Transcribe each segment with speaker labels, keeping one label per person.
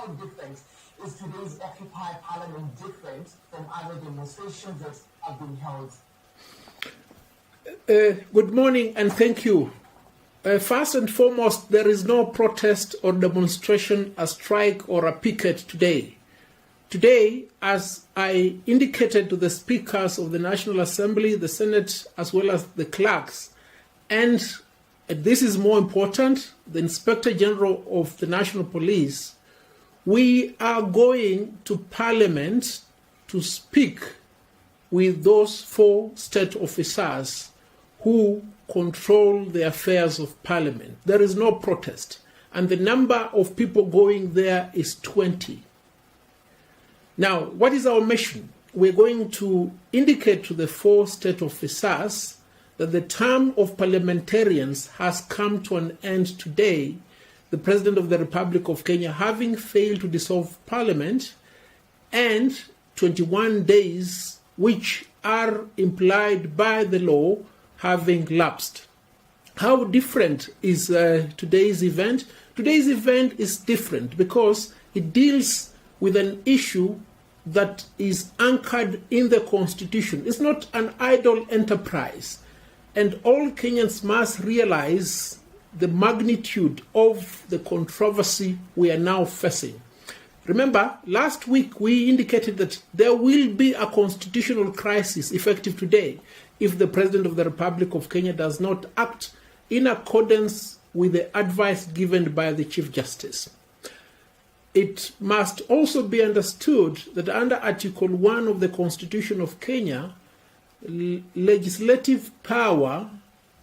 Speaker 1: how different is today's Occupy Parliament different from other demonstrations that have been held?
Speaker 2: Good morning and thank you. First and foremost, there is no protest or demonstration, a strike or a picket today. Today, as I indicated to the speakers of the National Assembly, the Senate, as well as the clerks, and this is more important, the Inspector General of the National Police, we are going to Parliament to speak with those 4 state officers who control the affairs of Parliament. There is no protest, and the number of people going there is 20. Now, what is our mission? We're going to indicate to the 4 state officers that the term of parliamentarians has come to an end today, the President of the Republic of Kenya having failed to dissolve Parliament, and 21 days which are implied by the law having lapsed. How different is today's event? Today's event is different because it deals with an issue that is anchored in the Constitution. It's not an idle enterprise. And all Kenyans must realize the magnitude of the controversy we are now facing. Remember, last week we indicated that there will be a constitutional crisis effective today if the President of the Republic of Kenya does not act in accordance with the advice given by the Chief Justice. It must also be understood that under Article 1 of the Constitution of Kenya, legislative power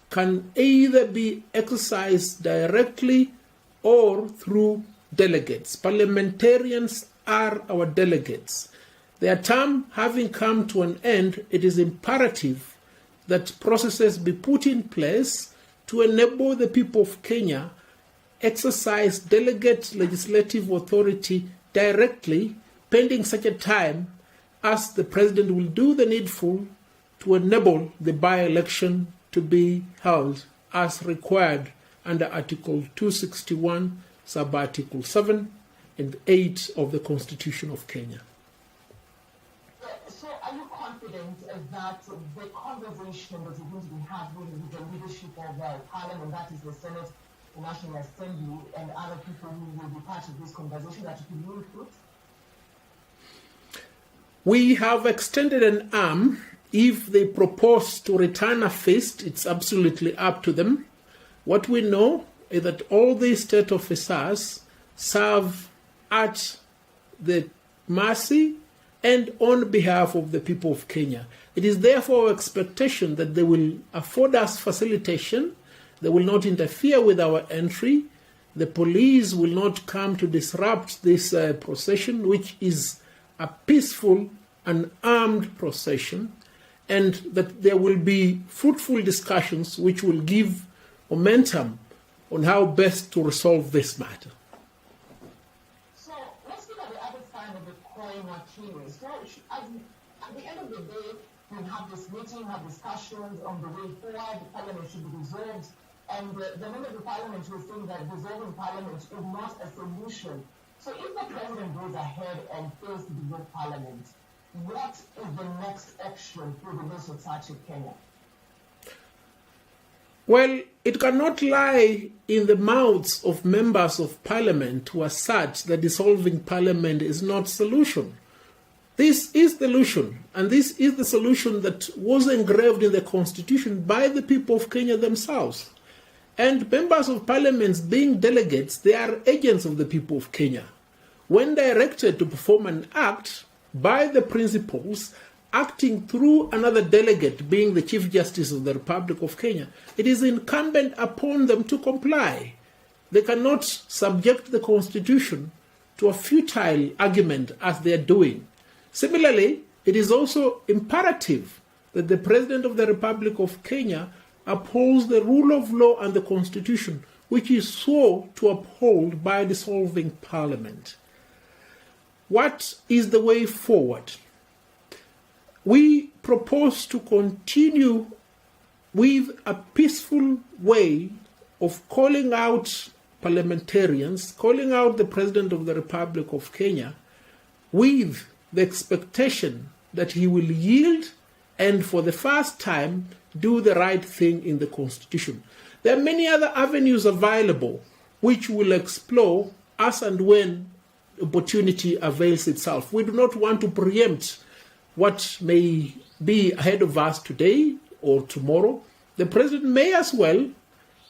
Speaker 2: can either be exercised directly or through delegates. Parliamentarians are our delegates. Their term having come to an end, it is imperative that processes be put in place to enable the people of Kenya exercise delegate legislative authority directly, pending such a time as the President will do the needful to enable the by-election to be held as required under Article 261, Sub-Article 7 and 8 of the Constitution of Kenya.
Speaker 1: So are you confident that the conversation that you're going to be having with the leadership of Parliament, that is the Senate, the National Assembly, and other people who will be part of this conversation, that you can move through?
Speaker 2: We have extended an arm. If they propose to return a fist, it's absolutely up to them. What we know is that all these state officers serve at the mercy and on behalf of the people of Kenya. It is therefore our expectation that they will afford us facilitation, they will not interfere with our entry, the police will not come to disrupt this procession, which is a peaceful and armed procession, and that there will be fruitful discussions which will give momentum on how best to resolve this matter.
Speaker 1: So let's look at the other side of the coin, Wakili. So at the end of the day, we'll have this meeting, have discussions on the way forward, the Parliament should be dissolved, and the member of the Parliament will think that dissolving Parliament is not a solution. So if the President goes ahead and fails to dissolve Parliament, what is the next option for the Law Society of Kenya?
Speaker 2: Well, it cannot lie in the mouths of members of Parliament who assert that dissolving Parliament is not a solution. This is the solution, and this is the solution that was engraved in the Constitution by the people of Kenya themselves. And members of Parliament, being delegates, they are agents of the people of Kenya. When directed to perform an act by the principals acting through another delegate, being the Chief Justice of the Republic of Kenya, it is incumbent upon them to comply. They cannot subject the Constitution to a futile argument as they are doing. Similarly, it is also imperative that the President of the Republic of Kenya upholds the rule of law and the Constitution, which is so to uphold by dissolving Parliament. What is the way forward? We propose to continue with a peaceful way of calling out parliamentarians calling out the President of the Republic of Kenya with the expectation that he will yield and for the first time do the right thing in the Constitution. There are many other avenues available which we'll explore as and when opportunity avails itself. We do not want to preempt what may be ahead of us today or tomorrow. The President may as well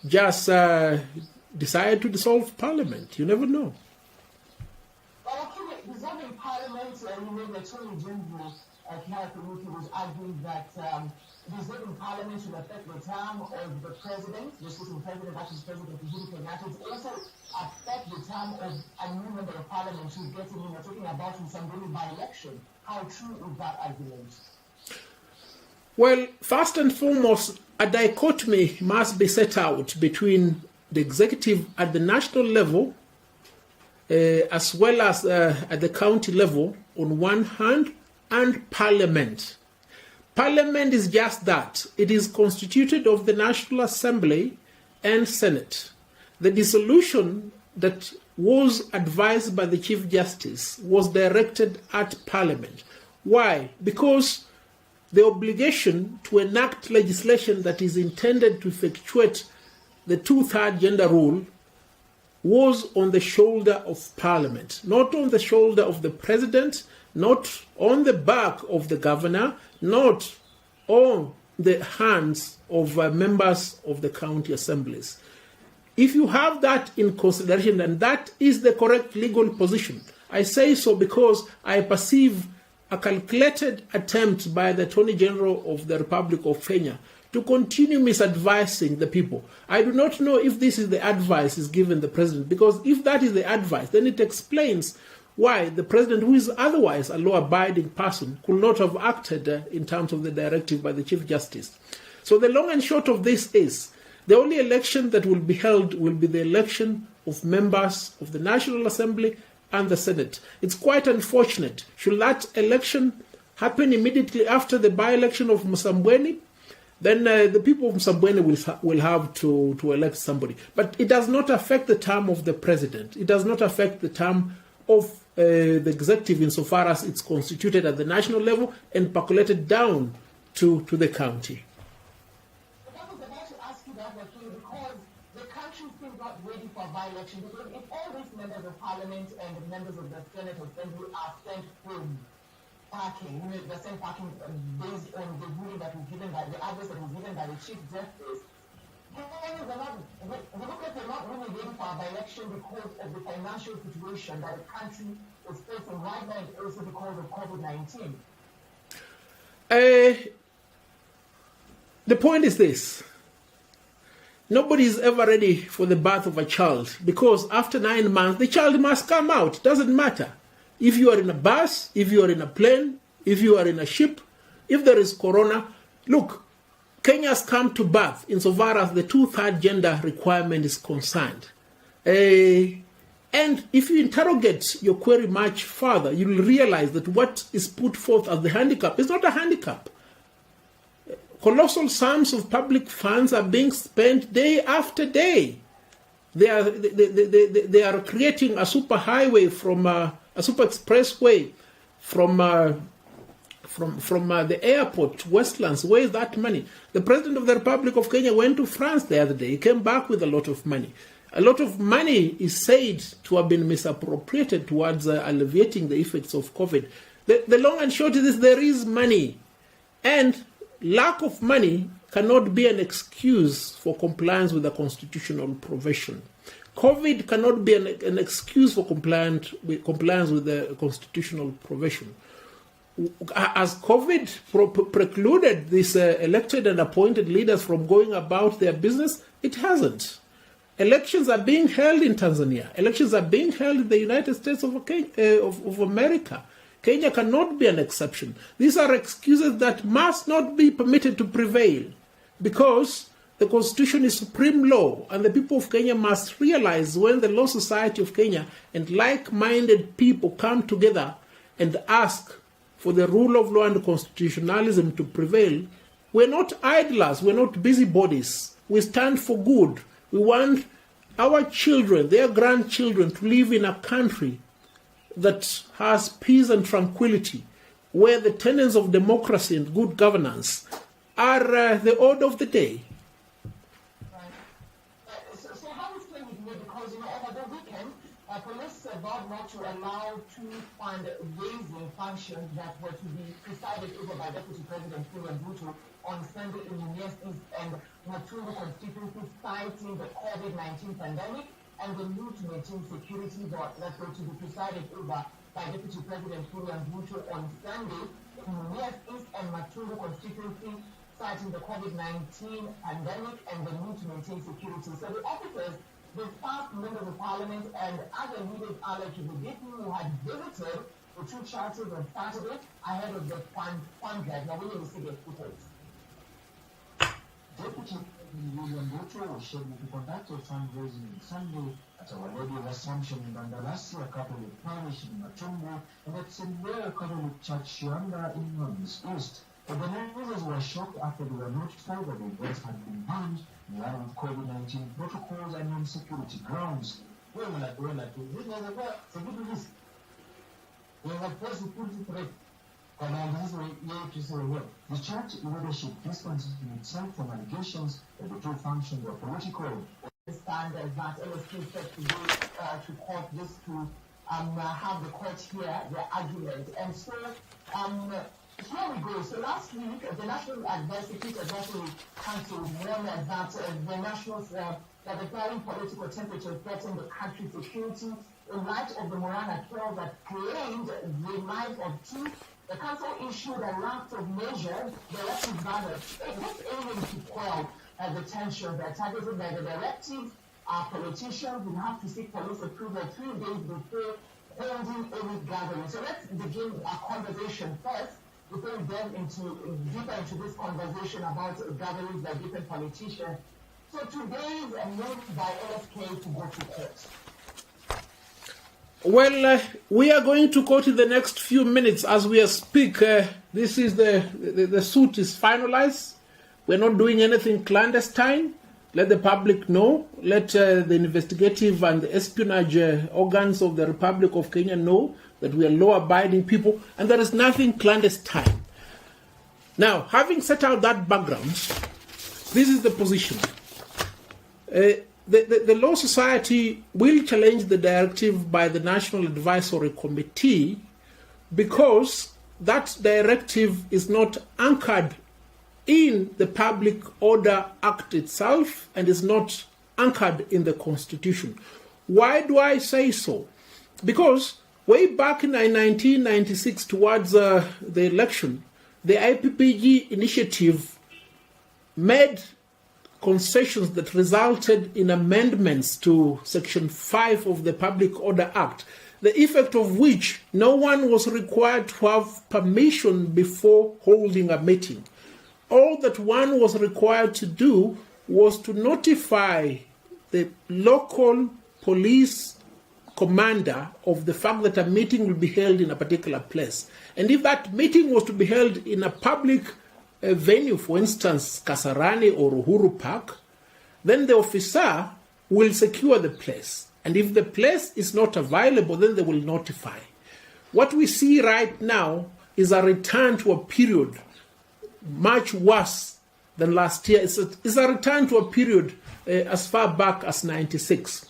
Speaker 2: just decide to dissolve Parliament. You never know.
Speaker 1: Well, actually, dissolving Parliament, you know, the Attorney General was arguing that dissolving Parliament should affect the term of the President, the sitting President, that is President Uhuru Kenyatta. It also affect the term of a new member of Parliament who's getting in. We're talking about in some by-election. How true is that argument?
Speaker 2: Well, first and foremost, a dichotomy must be set out between the executive at the national level as well as at the county level on one hand, and Parliament. Parliament is just that. It is constituted of the National Assembly and Senate. The dissolution that was advised by the Chief Justice was directed at Parliament. Why? Because the obligation to enact legislation that is intended to effectuate the two-third gender rule was on the shoulder of Parliament, not on the shoulder of the President, not on the back of the governor, not on the hands of members of the county assemblies. If you have that in consideration, and that is the correct legal position, I say so because I perceive a calculated attempt by the Attorney General of the Republic of Kenya to continue misadvising the people. I do not know if this is the advice is given the President, because if that is the advice, then it explains why the President, who is otherwise a law-abiding person, could not have acted in terms of the directive by the Chief Justice. So the long and short of this is, the only election that will be held will be the election of members of the National Assembly and the Senate. It's quite unfortunate. Should that election happen immediately after the by-election of Msambweni, then the people of Msambweni will have to elect somebody. But it does not affect the term of the President. It does not affect the term of the executive insofar as it's constituted at the national level and percolated down to the county.
Speaker 1: But I was about to ask you that, because the country is still not ready for by-election. Because if all these members of Parliament and the members of the Senate Assembly are sent home parking, the same parking based on the ruling that was given by the advice that was given by the Chief Justice, Kenyans are not really ready for a by-election because of the financial situation that the country is facing right now, and also because of COVID-19.
Speaker 2: The point is this. Nobody is ever ready for the birth of a child, because after 9 months, the child must come out. It doesn't matter. If you are in a bus, if you are in a plane, if you are in a ship, if there is corona, look, Kenya has come to birth insofar as the two-third gender requirement is concerned. And if you interrogate your query much further, you will realize that what is put forth as the handicap is not a handicap. Colossal sums of public funds are being spent day after day. They are creating a super highway a super expressway from the airport to Westlands. Where is that money? The President of the Republic of Kenya went to France the other day. He came back with a lot of money. A lot of money is said to have been misappropriated towards alleviating the effects of COVID. The long and short is this: there is money, and lack of money cannot be an excuse for compliance with the constitutional provision. COVID cannot be an excuse for compliance with the constitutional provision. As COVID precluded these elected and appointed leaders from going about their business, it hasn't. Elections are being held in Tanzania. Elections are being held in the United States of America. Kenya cannot be an exception. These are excuses that must not be permitted to prevail, because the Constitution is supreme law, and the people of Kenya must realize when the Law Society of Kenya and like-minded people come together and ask for the rule of law and constitutionalism to prevail, we're not idlers, we're not busybodies. We stand for good. We want our children, their grandchildren, to live in a country that has peace and tranquility, where the tenets of democracy and good governance are the order of the day.
Speaker 1: So how is playing with me? Because, over the weekend, police vowed not to allow two fundraising functions that were to be presided over by Deputy President Uhuru on Sunday in Mumias East and Matundu constituencies, citing the COVID-19 pandemic and the loot-making security that were to be presided over by Deputy President Uhuru on Sunday in Mumias East and Matundu constituency, citing the COVID-19 pandemic and the loot-making security. So the officers, the past members of parliament and other leaders alleged to the people who had visited the two charities on Saturday ahead of the fund drive. Now, we need to see the footage.
Speaker 3: Deputy William Ruto was scheduled to conduct a fundraising on Sunday at Our Lady of Assumption in Bandalasi, a Catholic parish in Matumbo, and at St. Mary Catholic Church, Shianda in Northeast East. Organizers were shocked after they were notified that the events had been banned in line with COVID-19 protocols and on security grounds.
Speaker 1: This was a good risk. We have a security threat.
Speaker 3: The church leadership distanced itself from allegations that the two functions were political.
Speaker 1: Understand that LSP said to go to court just to have the court hear their argument. And so, here we go. So last week, the National Advisory Council warned that the nationals that the growing political temperature threatened the country's security in light of the Morana trial that claimed the life of two. The council issued a raft of measures directed by just aiming to quell the tension that targeted by the directive. Politicians will have to seek police approval 3 days before holding any gathering. So let's begin our conversation first before we delve deeper into this conversation about gatherings by different politicians. So today's move by LSK to go to court.
Speaker 2: Well, we are going to court in the next few minutes as we speak. This is the suit is finalized. We're not doing anything clandestine. Let the public know. Let the investigative and the espionage organs of the Republic of Kenya know that we are law-abiding people, and there is nothing clandestine. Now, having set out that background, this is the position. The Law Society will challenge the directive by the National Advisory Committee because that directive is not anchored in the Public Order Act itself and is not anchored in the Constitution. Why do I say so? Because way back in 1996, towards the election, the IPPG initiative made concessions that resulted in amendments to Section 5 of the Public Order Act, the effect of which no one was required to have permission before holding a meeting. All that one was required to do was to notify the local police commander of the fact that a meeting will be held in a particular place. And if that meeting was to be held in a public venue, for instance, Kasarani or Uhuru Park, then the officer will secure the place. And if the place is not available, then they will notify. What we see right now is a return to a period much worse than last year. It's a return to a period as far back as 96.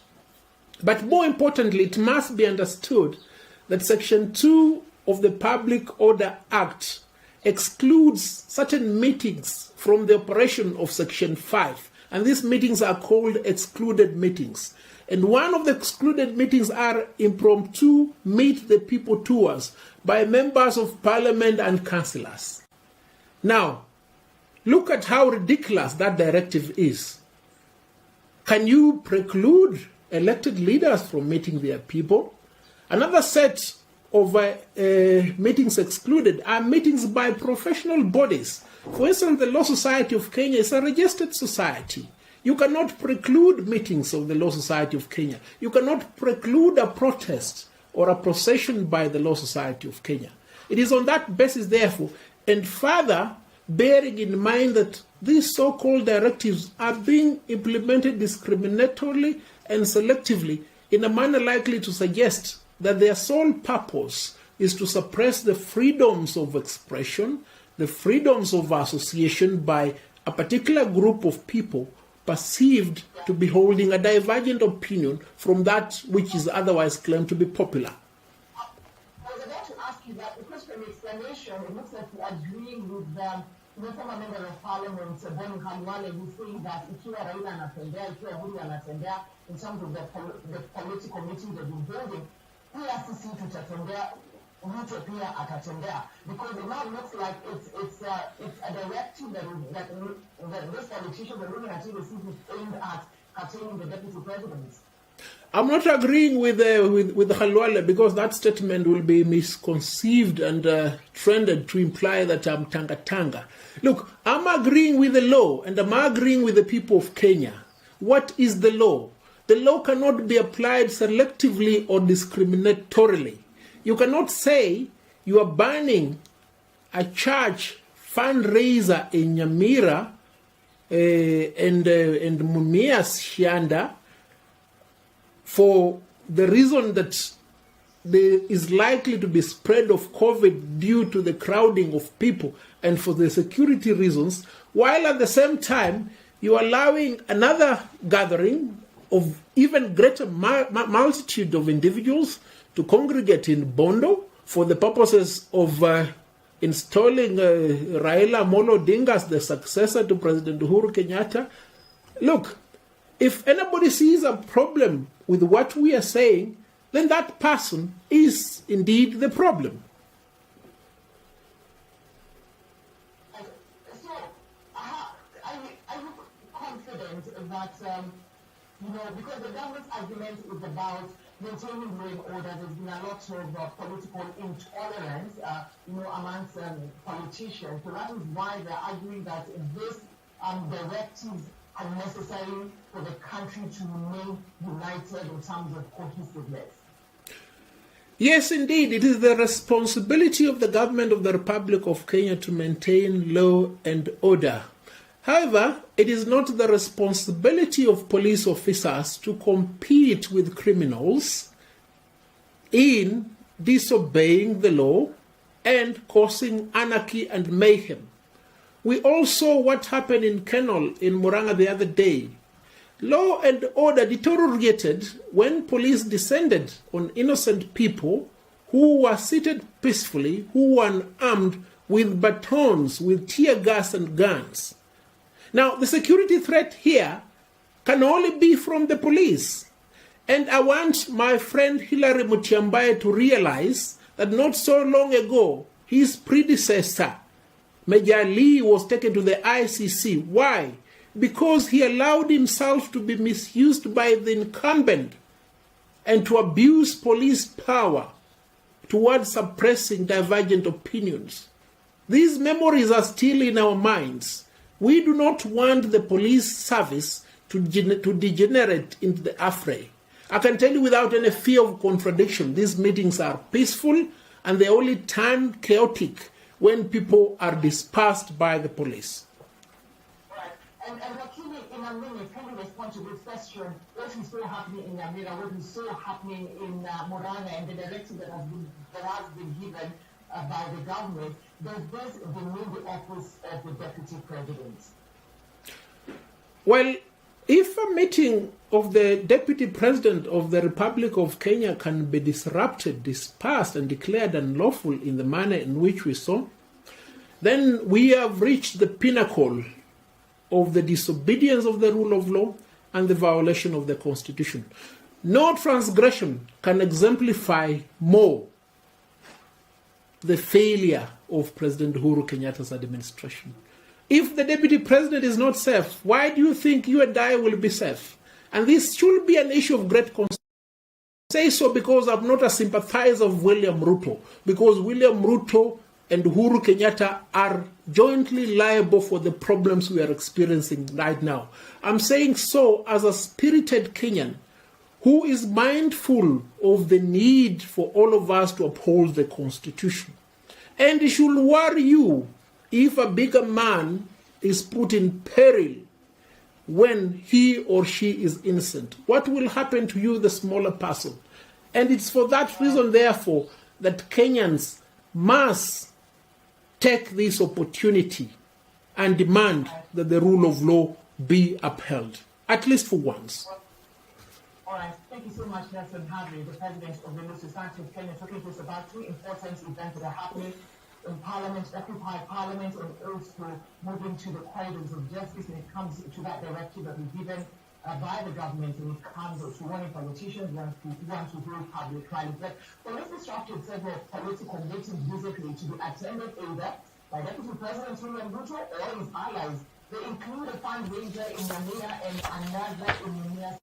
Speaker 2: But more importantly, it must be understood that Section 2 of the Public Order Act excludes certain meetings from the operation of Section 5. And these meetings are called excluded meetings. And one of the excluded meetings are impromptu meet the people tours by members of parliament and councillors. Now, look at how ridiculous that directive is. Can you preclude elected leaders from meeting their people? Another set of meetings excluded are meetings by professional bodies. For instance, the Law Society of Kenya is a registered society. You cannot preclude meetings of the Law Society of Kenya. You cannot preclude a protest or a procession by the Law Society of Kenya. It is on that basis, therefore, and further, bearing in mind that these so-called directives are being implemented discriminatorily and selectively in a manner likely to suggest that their sole purpose is to suppress the freedoms of expression, the freedoms of association by a particular group of people perceived to be holding a divergent opinion from that which is otherwise claimed to be popular.
Speaker 1: I was about to ask you that because from the explanation, it looks like you're agreeing with former member of parliament, Boni Khalwale, who's saying that ikiwa Raila anatembea, ikiwa Uhuru anatembea, in terms of the political meetings they've been holding, pia sisi tutatembea, Ruto pia atatembea, because it now looks like it's a directive that this politicians are looking at it as aimed at curtailing the deputy president.
Speaker 2: I'm not agreeing with Khalwale because that statement will be misconceived and trended to imply that I'm tanga-tanga. Look, I'm agreeing with the law and I'm agreeing with the people of Kenya. What is the law? The law cannot be applied selectively or discriminatorily. You cannot say you are banning a church fundraiser in Nyamira and Mumias Shanda for the reason that there is likely to be spread of COVID due to the crowding of people and for the security reasons, while at the same time you are allowing another gathering of even greater multitude of individuals to congregate in Bondo for the purposes of installing Raila Amolo Odinga as the successor to President Uhuru Kenyatta. Look, if anybody sees a problem with what we are saying, then that person is indeed the problem.
Speaker 1: So, are you confident that, because the government's argument is about maintaining law and order, there's been a lot of political intolerance, amongst politicians. So that is why they're arguing that this directives are necessary for the country to remain united in terms of cohesiveness.
Speaker 2: Yes, indeed. It is the responsibility of the government of the Republic of Kenya to maintain law and order. However, it is not the responsibility of police officers to compete with criminals in disobeying the law and causing anarchy and mayhem. We all saw what happened in Kenol in Murang'a the other day. Law and order deteriorated when police descended on innocent people who were seated peacefully, who were armed with batons, with tear gas and guns. Now, the security threat here can only be from the police. And I want my friend Hilary Mutyambaye to realize that not so long ago, his predecessor, Major Lee, was taken to the ICC. Why? Because he allowed himself to be misused by the incumbent and to abuse police power towards suppressing divergent opinions. These memories are still in our minds. We do not want the police service to degenerate into the affray. I can tell you without any fear of contradiction, these meetings are peaceful and they only turn chaotic when people are dispersed by the police.
Speaker 1: Right. And Wakili, in a minute, can you respond to this question? What is so happening in Nyamira? What is so happening in Murang'a and the directive that has been given by the government? Does this demean the office of the deputy president?
Speaker 2: Well, if a meeting of the deputy president of the Republic of Kenya can be disrupted, dispersed, and declared unlawful in the manner in which we saw, then we have reached the pinnacle of the disobedience of the rule of law and the violation of the Constitution. No transgression can exemplify more the failure of President Uhuru Kenyatta's administration. If the deputy president is not safe, why do you think you and I will be safe? And this should be an issue of great concern. I say so because I'm not a sympathizer of William Ruto, because William Ruto and Uhuru Kenyatta are jointly liable for the problems we are experiencing right now. I'm saying so as a spirited Kenyan who is mindful of the need for all of us to uphold the Constitution. And it should worry you if a bigger man is put in peril when he or she is innocent, what will happen to you, the smaller person? And it's for that reason, therefore, that Kenyans must take this opportunity and demand that the rule of law be upheld, at least for once.
Speaker 1: All right. Thank you so much, Nelson Harvey, the President of the Law Society of Kenya, talking to us about two important events that are happening in Parliament, Occupy Parliament, and also moving to the corridors of justice when it comes to that directive that was given by the government when it comes to warning politicians want to hold public rallies. But police instructed several political meetings visibly to be attended either by Deputy President William Ruto or his allies. They include a fundraiser in Nyamira and another in Mumias